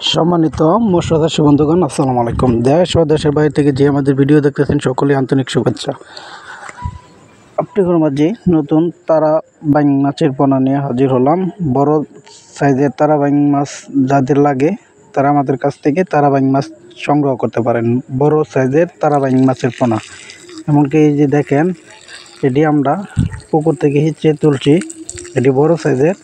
সম্মানিত মৎস্য চাষী বন্ধুগণ, আসসালামু আলাইকুম। দেশ ও দেশের বাইরে থেকে যে আমাদের ভিডিও দেখতেছেন সকলেই আন্তরিক শুভেচ্ছা। আপনাদের মাঝে নতুন তারা বাইং মাছের পোনা নিয়ে হাজির হলাম। বড় সাইজের তারা বাইং মাছ যাদের লাগে তারা আমাদের কাছ থেকে তারা বাইং মাছ সংগ্রহ করতে পারেন। বড় সাইজের তারা বাইং মাছের পোনা, এমনকি এই যে দেখেন, এটি আমরা পুকুর থেকে হিঁচড়ে তুলছি। এটি বড় সাইজের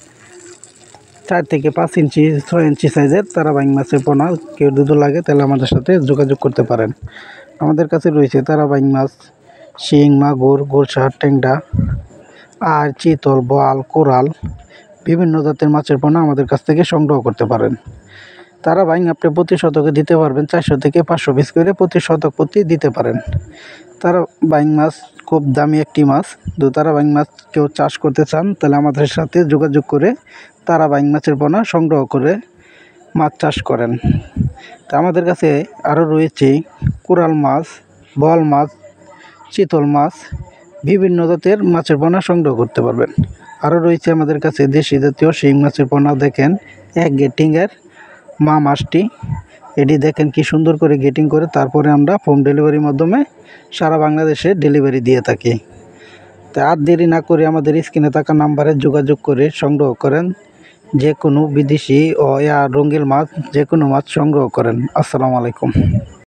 4 থেকে 5 ইঞ্চি 6 ইঞ্চি সাইজের তারা বাইং মাছের পোনা। কেউ যদি লাগে তাহলে আমাদের সাথে যোগাযোগ করতে পারেন। আমাদের কাছে রয়েছে তারা বাইং মাছ, শিং, মাগুর, গোলসা, ট্যাংরা আর চিতল, বোয়াল, কোরাল, বিভিন্ন জাতের মাছের পোনা আমাদের কাছ থেকে সংগ্রহ করতে পারেন। তারা বাইং আপনি প্রতি শতকে দিতে পারবেন 400 থেকে 500 পিস করে প্রতি শতক প্রতি দিতে পারেন। তারা বাইং মাছ খুব দামি একটি মাছ। যদি তারা বাইং মাছ কেউ চাষ করতে চান তাহলে আমাদের সাথে যোগাযোগ করে তারা বাইং মাছের পোনা সংগ্রহ করে মাছ চাষ করেন। তা আমাদের কাছে আরও রয়েছে কোরাল মাছ, বোয়াল মাছ, চিতল মাছ, বিভিন্ন জাতের মাছের পোনা সংগ্রহ করতে পারবেন। আরও রয়েছে আমাদের কাছে দেশি জাতীয় শিং মাছের পোনা। দেখেন এক গেটিংয়ের মা মাছটি, এটি দেখেন কি সুন্দর করে গেটিং করে তারপরে আমরা হোম ডেলিভারির মাধ্যমে সারা বাংলাদেশে ডেলিভারি দিয়ে থাকি। তা আর দেরি না করে আমাদের স্ক্রিনে থাকা নাম্বারে যোগাযোগ করে সংগ্রহ করেন। যে কোনো বিদেশি ও রঙিন মাছ, যে কোনো মাছ সংগ্রহ করেন। আসসালামু আলাইকুম।